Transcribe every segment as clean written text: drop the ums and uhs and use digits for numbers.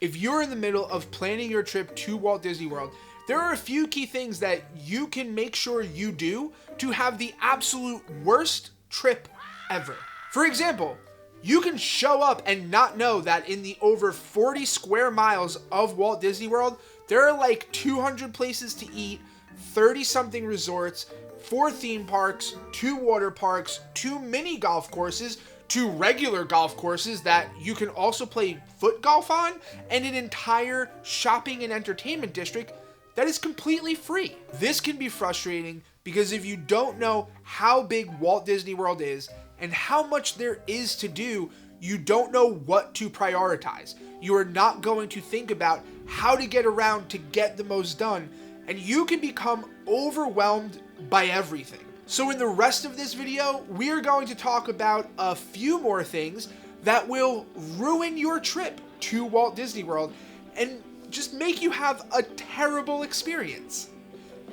if you're in the middle of planning your trip to Walt Disney World, there are a few key things that you can make sure you do to have the absolute worst trip ever. For example, you can show up and not know that in the over 40 square miles of Walt Disney World, there are like 200 places to eat, 30 something resorts, 4 theme parks, 2 water parks, 2 mini golf courses, 2 regular golf courses that you can also play foot golf on, and an entire shopping and entertainment district that is completely free. This can be frustrating because if you don't know how big Walt Disney World is and how much there is to do, you don't know what to prioritize. You are not going to think about how to get around to get the most done, and you can become overwhelmed by everything. So in the rest of this video, we are going to talk about a few more things that will ruin your trip to Walt Disney World and just make you have a terrible experience.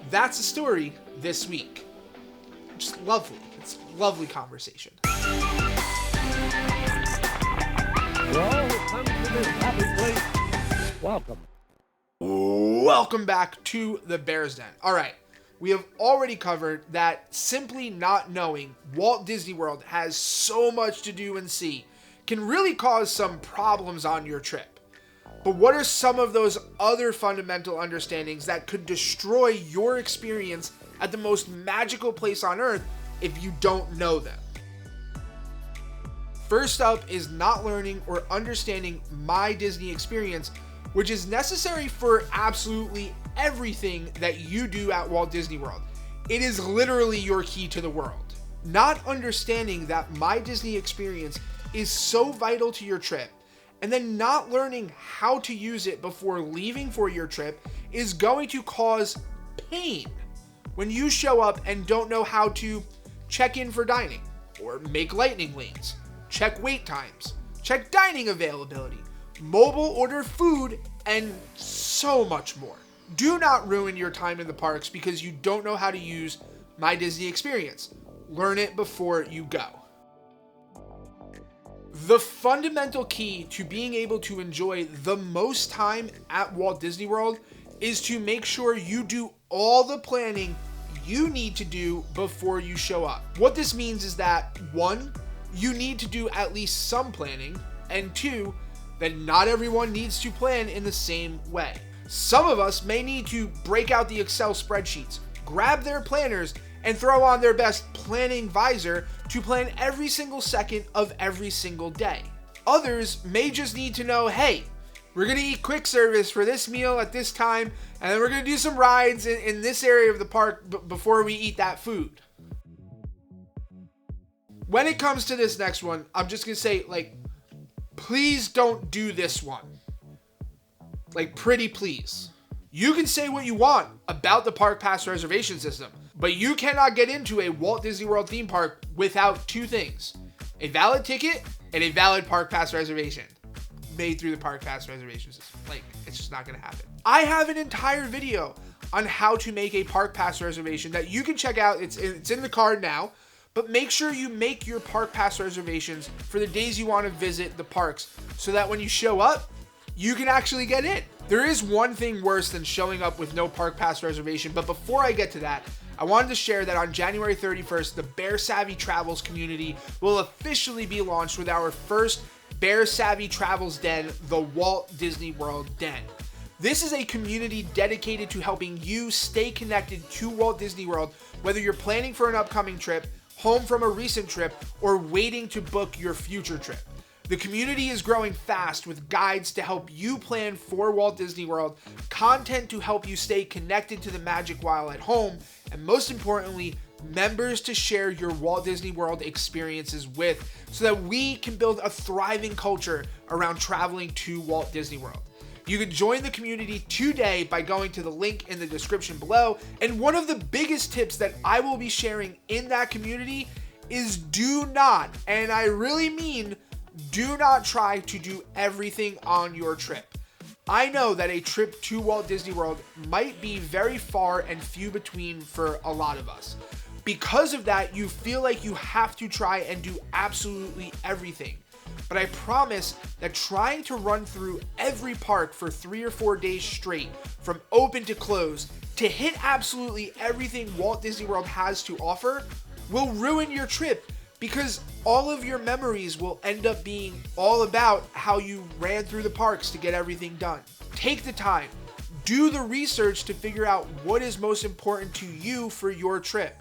That's the story this week. Just lovely. It's a lovely conversation. Well, come to this happy place. Welcome. Welcome back to the Bear's Den. All right. We have already covered that simply not knowing Walt Disney World has so much to do and see can really cause some problems on your trip. But what are some of those other fundamental understandings that could destroy your experience at the most magical place on earth if you don't know them? First up is not learning or understanding My Disney Experience, which is necessary for absolutely everything that you do at Walt Disney World. It is literally your key to the world. Not understanding that My Disney Experience is so vital to your trip, and then not learning how to use it before leaving for your trip is going to cause pain when you show up and don't know how to check in for dining, or make lightning lanes, check wait times, check dining availability, mobile order food, and so much more. Do not ruin your time in the parks because you don't know how to use My Disney Experience. Learn it before you go. The fundamental key to being able to enjoy the most time at Walt Disney World is to make sure you do all the planning you need to do before you show up. What this means is that 1, you need to do at least some planning, and 2, that not everyone needs to plan in the same way. Some of us may need to break out the Excel spreadsheets, grab their planners, and throw on their best planning visor to plan every single second of every single day. Others may just need to know, hey, we're gonna eat quick service for this meal at this time, and then we're gonna do some rides in this area of the park before we eat that food. When it comes to this next one, I'm just gonna say, please don't do this one. Pretty please. You can say what you want about the park pass reservation system, but you cannot get into a Walt Disney World theme park without 2 things: a valid ticket and a valid park pass reservation made through the park pass reservation system. It's just not gonna happen. I have an entire video on how to make a park pass reservation that you can check out. It's in the card now, but make sure you make your park pass reservations for the days you want to visit the parks so that when you show up, you can actually get in. There is one thing worse than showing up with no park pass reservation, but before I get to that, I wanted to share that on January 31st, the Bear Savvy Travels community will officially be launched with our first Bear Savvy Travels Den, the Walt Disney World Den. This is a community dedicated to helping you stay connected to Walt Disney World, whether you're planning for an upcoming trip, home from a recent trip, or waiting to book your future trip. The community is growing fast with guides to help you plan for Walt Disney World, content to help you stay connected to the magic while at home, and most importantly, members to share your Walt Disney World experiences with so that we can build a thriving culture around traveling to Walt Disney World. You can join the community today by going to the link in the description below. And one of the biggest tips that I will be sharing in that community is do not, and I really mean do not try to do everything on your trip. I know that a trip to Walt Disney World might be very far and few between for a lot of us. Because of that, you feel like you have to try and do absolutely everything. But I promise that trying to run through every park for 3 or 4 days straight, from open to close, to hit absolutely everything Walt Disney World has to offer, will ruin your trip, because all of your memories will end up being all about how you ran through the parks to get everything done. Take the time, do the research to figure out what is most important to you for your trip.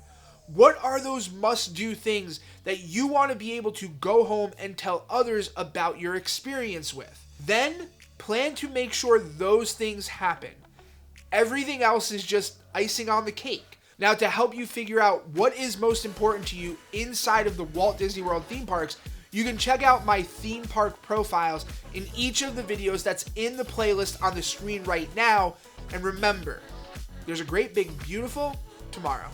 What are those must-do things that you want to be able to go home and tell others about your experience with? Then plan to make sure those things happen. Everything else is just icing on the cake. Now, to help you figure out what is most important to you inside of the Walt Disney World theme parks, you can check out my theme park profiles in each of the videos that's in the playlist on the screen right now. And remember, there's a great big beautiful tomorrow.